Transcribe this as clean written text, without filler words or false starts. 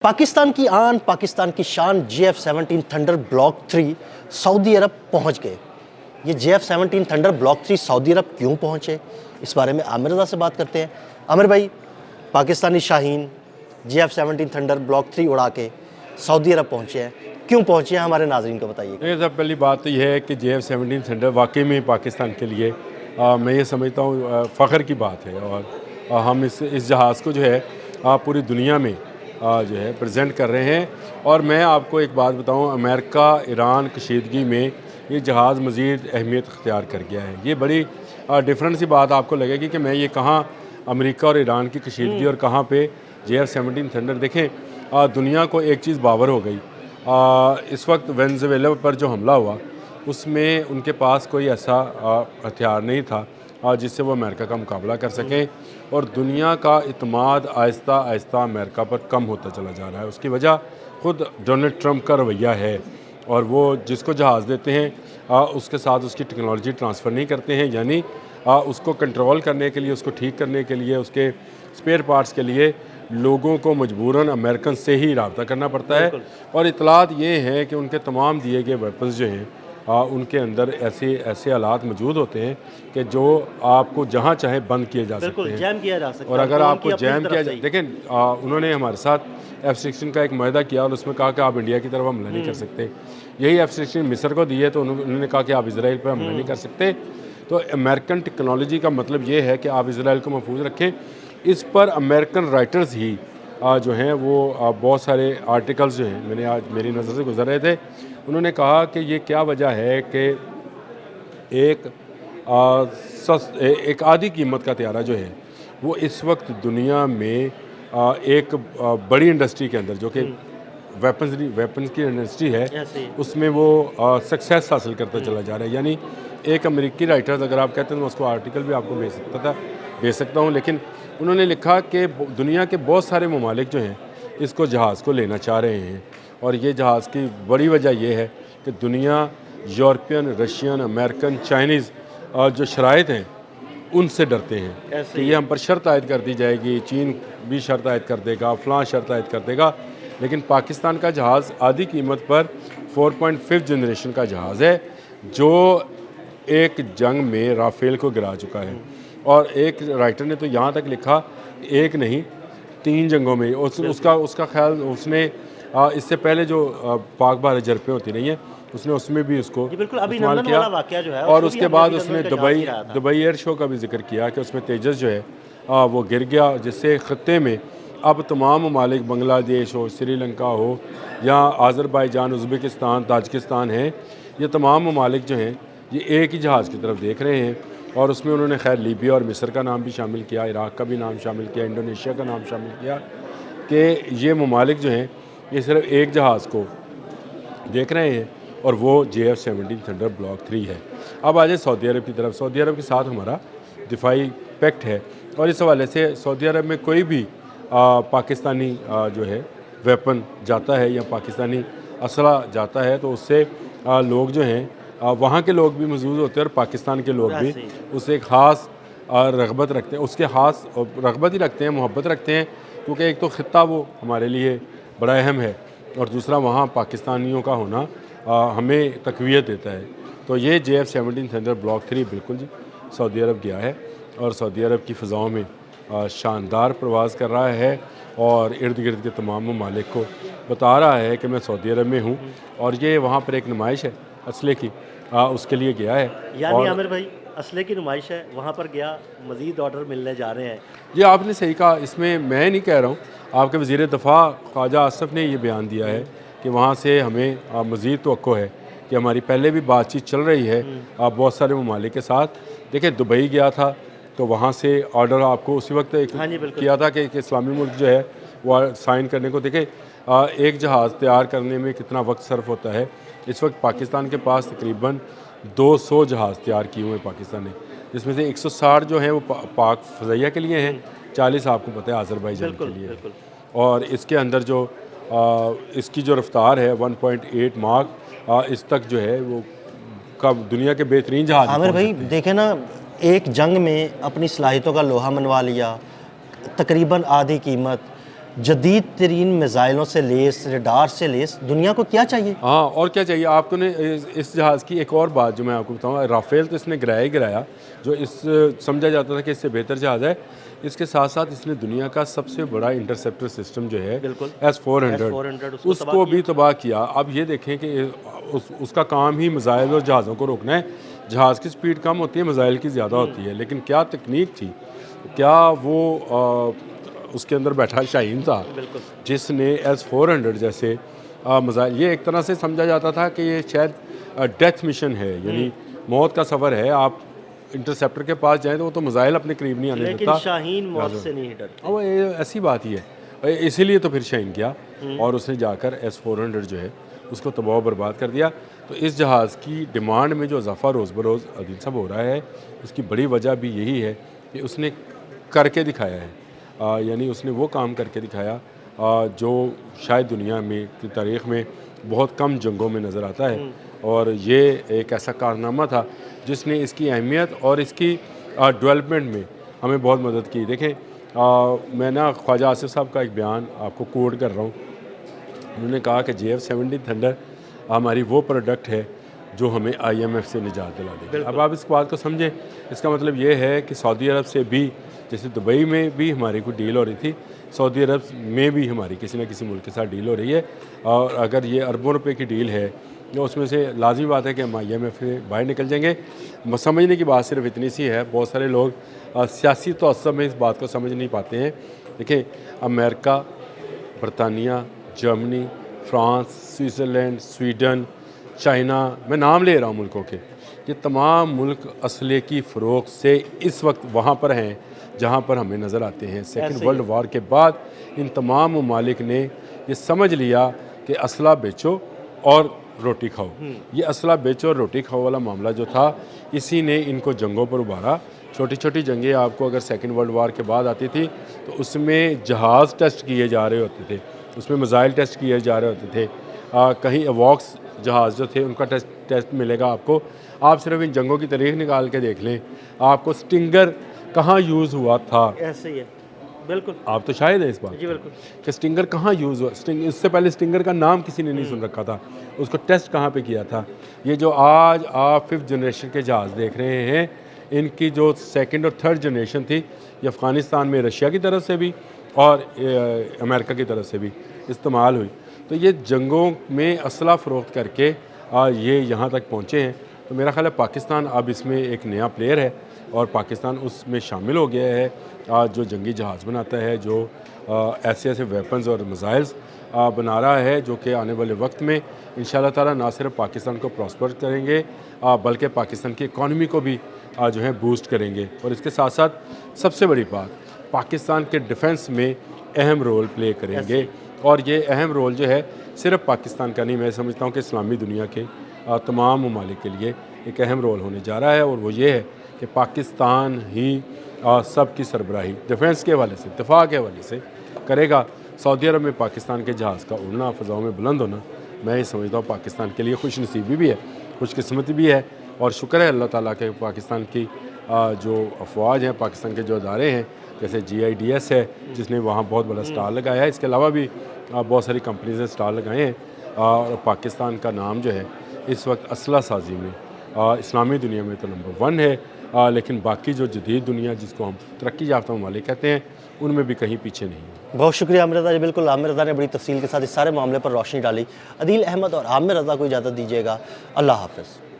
पाकिस्तान की आन, पाकिस्तान की शान JF-17 थंडर ब्लॉक 3 सऊदी अरब पहुंच गए। ये JF-17 थंडर ब्लॉक 3 सऊदी अरब क्यों पहुंचे, इस बारे में आमिर रज़ा से बात करते हैं। आमिर भाई, Pakistani Shaheen JF-17 thunder block 3 उड़ा के सऊदी अरब पहुंचे हैं, क्यों पहुंचे हैं, हमारे नाज़रीन को बताइए। नहीं, सब पहली बात तो यह है कि JF-17 थंडर वाकई में पाकिस्तान के लिए मैं ये समझता हूँ फ़ख्र की बात है। और हम इस जहाज़ को जो है पूरी दुनिया में जो है प्रेजेंट कर रहे हैं। और मैं आपको एक बात बताऊँ, अमेरिका ईरान कशीदगी में ये जहाज़ मज़ीद अहमियत इख्तियार कर गया है। ये बड़ी डिफरेंट सी बात आपको लगेगी कि मैं ये कहाँ अमेरिका और ईरान की कशीदगी और कहाँ पे JF-17 थंडर। देखें, दुनिया को एक चीज़ बावर हो गई, इस वक्त वेनेज़ुएला पर जो हमला हुआ उसमें उनके पास कोई ऐसा हथियार नहीं था जिससे वो अमेरिका का मुकाबला कर सकें। और दुनिया का इत्मीनान आहिस्ता आहिस्ता अमेरिका पर कम होता चला जा रहा है। उसकी वजह ख़ुद डोनाल्ड ट्रंप का रवैया है। और वो जिसको जहाज़ देते हैं उसके साथ उसकी टेक्नोलॉजी ट्रांसफ़र नहीं करते हैं, यानी उसको कंट्रोल करने के लिए, उसको ठीक करने के लिए, उसके स्पेयर पार्ट्स के लिए लोगों को मजबूरन अमेरिकन से ही रब्ता करना पड़ता है। और इतलात ये हैं कि उनके तमाम दिए गए वेपन्स जो हैं उनके अंदर ऐसे हालात मौजूद होते हैं कि जो आपको जहाँ चाहे बंद किए जा सकते हैं, जैम किया जा सकता है। और अगर आपको जैम किया जाए, देखें उन्होंने हमारे साथ F-16 का एक मुआहदा किया और उसमें कहा कि आप इंडिया की तरफ हमला नहीं कर सकते। यही F-16 मिस्र को दी है तो उन्होंने कहा कि आप इजराइल पर हमला नहीं कर सकते। तो अमेरिकन टेक्नोलॉजी का मतलब ये है कि आप इजराइल को महफूज रखें। इस पर अमेरिकन राइटर्स ही जो हैं वो बहुत सारे आर्टिकल्स जो हैं मैंने आज मेरी नज़र से गुजर रहे थे, उन्होंने कहा कि ये क्या वजह है कि एक आधी कीमत का तैयारा जो है वो इस वक्त दुनिया में एक बड़ी इंडस्ट्री के अंदर जो कि वेपन्स की इंडस्ट्री है उसमें वो सक्सेस हासिल करता चला जा रहा है। यानी एक अमेरिकी राइटर्स, अगर आप कहते हैं तो मैं उसको आर्टिकल भी आपको भेज सकता हूँ, लेकिन उन्होंने लिखा कि दुनिया के बहुत सारे ममालिक जो हैं इसको जहाज़ को लेना चाह रहे हैं। और ये जहाज़ की बड़ी वजह यह है कि दुनिया यूरोपियन, रशियन, अमेरिकन, चाइनीज़ जो शराइत हैं उनसे डरते हैं कि ये हम पर शर्त आयद कर दी जाएगी, चीन भी शर्त आयद कर देगा, फ़लाँ शर्त आयद कर देगा। लेकिन पाकिस्तान का जहाज़ आधी कीमत पर 4.5 जनरेशन का जहाज़ है जो एक जंग में राफेल को गिरा चुका है। और एक राइटर ने तो यहाँ तक लिखा, एक नहीं 3 जंगों में उसका ख्याल उसने इससे पहले जो पाक भारत झड़पें होती रही हैं उसने उसमें भी उसको इस्तेमाल किया। जो है, और उसके बाद उसने दुबई एयर शो का भी जिक्र किया कि उसमें तेजस जो है वो गिर गया, जिससे ख़त्े में अब तमाम ममालिक, बांग्लादेश हो, श्रीलंका हो या आज़रबाईजान, उज़्बेकिस्तान, ताजिकिस्तान हैं, ये तमाम ममालिक जो हैं ये एक ही जहाज़ की तरफ देख रहे हैं। और उसमें उन्होंने खैर लीबिया और मिस्र का नाम भी शामिल किया, इराक़ का भी नाम शामिल किया, इंडोनेशिया का नाम शामिल किया कि ये ममालिक जो हैं ये सिर्फ एक जहाज़ को देख रहे हैं और वो JF-17 थंडर ब्लॉक 3 है। अब आ जाए सऊदी अरब की तरफ। सऊदी अरब के साथ हमारा दिफाई पैक्ट है और इस हवाले से सऊदी अरब में कोई भी पाकिस्तानी जो है वेपन जाता है या पाकिस्तानी असला जाता है तो उससे लोग जो हैं वहाँ के लोग भी मौजूद होते हैं और पाकिस्तान के लोग भी उससे एक ख़ास रग़बत रखते हैं, उसके ख़ास रग़बत ही रखते हैं, मोहब्बत रखते हैं, क्योंकि एक तो ख़ित्ता वो हमारे लिए बड़ा अहम है और दूसरा वहाँ पाकिस्तानियों का होना हमें तक़वियत देता है। तो ये JF-17 थंडर ब्लॉक 3 बिल्कुल जी सऊदी अरब गया है और सऊदी अरब की फ़ज़ाओं में शानदार प्रवास कर रहा है और इर्द गिर्द के तमाम ममालिक को बता रहा है कि मैं सऊदी अरब में हूँ। और ये वहाँ पर एक नुमाइश है असले की, उसके लिए गया है। यानी आमिर भाई, असले की नुमाइश है, वहाँ पर गया, मज़ीद ऑर्डर मिलने जा रहे हैं। ये आपने सही कहा, इसमें मैं नहीं कह रहा हूँ, आपके वज़ीर दफ़ा ख्वाजा आसफ़ ने ये बयान दिया है कि वहाँ से हमें मज़ीद तवक्को है कि हमारी पहले भी बातचीत चल रही है बहुत सारे ममालिक के साथ। देखिए, दुबई गया था तो वहाँ से ऑर्डर आपको उसी वक्त किया था कि इस्लामी मुल्क जो है वो साइन करने को। देखे एक जहाज़ तैयार करने में कितना वक्त सर्फ होता है। इस वक्त पाकिस्तान के पास तकरीबन 200 जहाज़ तैयार किए हुए हैं पाकिस्तान ने, जिसमें से 160 जो हैं वो पाक फ़ज़ाइया के लिए हैं, 40 आपको पता है आज़रबाईजान के लिए। और इसके अंदर जो इसकी जो रफ्तार है 1.8 मार्क इस तक जो है वो कब दुनिया के बेहतरीन जहाज़। आमिर भाई देखें ना, एक जंग में अपनी सलाहियतों का लोहा मनवा लिया, तकरीबन आधी कीमत, جدید ترین میزائلوں سے لیس، ریڈار سے لیس دنیا کو کیا چاہیے؟ ہاں، اور کیا چاہیے آپ کو نے اس جہاز کی ایک اور بات جو میں آپ کو بتاؤں، رافیل تو اس نے گرایا ہی گرایا، جو اس سمجھا جاتا تھا کہ اس سے بہتر جہاز ہے، اس کے ساتھ ساتھ اس نے دنیا کا سب سے بڑا انٹرسیپٹر سسٹم جو ہے بالکل S-400 اس کو بھی تباہ کیا۔ اب یہ دیکھیں کہ اس کا کام ہی میزائل اور جہازوں کو روکنا ہے۔ جہاز کی سپیڈ کم ہوتی ہے، میزائل کی زیادہ ہوتی ہے، لیکن کیا تکنیک تھی، کیا وہ اس کے اندر بیٹھا شاہین تھا جس نے S-400 جیسے میزائل، یہ ایک طرح سے سمجھا جاتا تھا کہ یہ شاید ڈیتھ مشن ہے، یعنی موت کا سفر ہے، آپ انٹرسیپٹر کے پاس جائیں تو وہ تو میزائل اپنے قریب نہیں آنے دیتا، لیکن شاہین موت سے نہیں ڈرتا۔ وہ ایسی بات ہی ہے، اسی لیے تو پھر شاہین کیا اور اس نے جا کر S-400 جو ہے اس کو تباہ و برباد کر دیا۔ تو اس جہاز کی ڈیمانڈ میں جو اضافہ روز بروز عدیل صاحب ہو رہا ہے، اس کی بڑی وجہ بھی یہی ہے کہ اس نے کر کے دکھایا ہے، یعنی اس نے وہ کام کر کے دکھایا جو شاید دنیا میں کی تاریخ میں بہت کم جنگوں میں نظر آتا ہے، اور یہ ایک ایسا کارنامہ تھا جس نے اس کی اہمیت اور اس کی ڈیولپمنٹ میں ہمیں بہت مدد کی۔ دیکھیں میں نا خواجہ آصف صاحب کا ایک بیان آپ کو کوٹ کر رہا ہوں، انہوں نے کہا کہ JF-17 تھنڈر ہماری وہ پروڈکٹ ہے جو ہمیں IMF سے نجات دلا دے گی۔ اب آپ اس بات کو سمجھیں، اس کا مطلب یہ ہے کہ سعودی عرب سے بھی، جیسے دبئی میں بھی ہماری کوئی ڈیل ہو رہی تھی، سعودی عرب میں بھی ہماری کسی نہ کسی ملک کے ساتھ ڈیل ہو رہی ہے، اور اگر یہ اربوں روپے کی ڈیل ہے تو اس میں سے لازمی بات ہے کہ ہم IMF سے باہر نکل جائیں گے۔ سمجھنے کی بات صرف اتنی سی ہے، بہت سارے لوگ سیاسی تعصب میں اس بات کو سمجھ نہیں پاتے ہیں۔ دیکھیں امریکہ، برطانیہ، Germany, France, Switzerland, Sweden, China, میں نام لے رہا ہوں ملکوں کے، یہ تمام ملک اسلحے کی فروخت سے اس وقت وہاں پر ہیں جہاں پر ہمیں نظر آتے ہیں۔ سیکنڈ ورلڈ وار کے بعد ان تمام ممالک نے یہ سمجھ لیا کہ اسلحہ بیچو اور روٹی کھاؤ۔ یہ اسلحہ بیچو اور روٹی کھاؤ والا معاملہ جو تھا، اسی نے ان کو جنگوں پر ابھارا۔ چھوٹی چھوٹی جنگیں آپ کو اگر سیکنڈ ورلڈ وار کے بعد آتی تھی تو اس میں جہاز ٹیسٹ کیے جا رہے ہوتے تھے، اس میں میزائل ٹیسٹ کیے جا رہے ہوتے تھے، کہیں ایوکس جہاز جو تھے ان کا ٹیسٹ ملے گا آپ کو۔ آپ صرف ان جنگوں کی تاریخ نکال کے دیکھ لیں، آپ کو سٹنگر کہاں یوز ہوا تھا، ایسے ہی ہے، بالکل آپ تو شاہد ہیں اس بات جی، بالکل کہ سٹنگر کہاں یوز ہوا۔ اس سے پہلے سٹنگر کا نام کسی نے نہیں سن رکھا تھا، اس کو ٹیسٹ کہاں پہ کیا تھا۔ یہ جو آج آپ 5th جنریشن کے جہاز دیکھ رہے ہیں، ان کی جو 2nd اور 3rd جنریشن تھی، یہ افغانستان میں رشیا کی طرف سے بھی اور امریکہ کی طرف سے بھی استعمال ہوئی۔ تو یہ جنگوں میں اسلحہ فروخت کر کے یہ یہاں تک پہنچے ہیں۔ تو میرا خیال ہے پاکستان اب اس میں ایک نیا پلیئر ہے، اور پاکستان اس میں شامل ہو گیا ہے، جو جنگی جہاز بناتا ہے، جو ایسے ایسے ویپنز اور میزائلز بنا رہا ہے، جو کہ آنے والے وقت میں انشاءاللہ تعالیٰ نہ صرف پاکستان کو پراسپر کریں گے بلکہ پاکستان کی اکانومی کو بھی جو ہے بوسٹ کریں گے، اور اس کے ساتھ ساتھ سب سے بڑی بات پاکستان کے ڈیفنس میں اہم رول پلے کریں گے۔ اور یہ اہم رول جو ہے صرف پاکستان کا نہیں، میں سمجھتا ہوں کہ اسلامی دنیا کے تمام ممالک کے لیے ایک اہم رول ہونے جا رہا ہے، اور وہ یہ ہے کہ پاکستان ہی سب کی سربراہی ڈیفنس کے حوالے سے، دفاع کے حوالے سے کرے گا۔ سعودی عرب میں پاکستان کے جہاز کا اڑنا، فضاؤں میں بلند ہونا، میں یہ سمجھتا ہوں پاکستان کے لیے خوش نصیبی بھی ہے، خوش قسمتی بھی ہے، اور شکر ہے اللہ تعالیٰ کے پاکستان کی جو افواج ہیں، پاکستان کے جو ادارے ہیں، جیسے GIDS ہے جس نے وہاں بہت بڑا اسٹال لگایا ہے، اس کے علاوہ بھی بہت ساری کمپنیز نے اسٹال لگائے ہیں، اور پاکستان کا نام جو ہے اس وقت اسلحہ سازی میں اسلامی دنیا میں تو نمبر 1 ہے، لیکن باقی جو جدید دنیا جس کو ہم ترقی یافتہ ممالک کہتے ہیں، ان میں بھی کہیں پیچھے نہیں ہے۔ بہت شکریہ عامر رضا جی، بالکل عامر رضا نے بڑی تفصیل کے ساتھ اس سارے معاملے پر روشنی ڈالی۔ عدیل احمد اور عامر رضا کو اجازت دیجیے گا، اللہ حافظ۔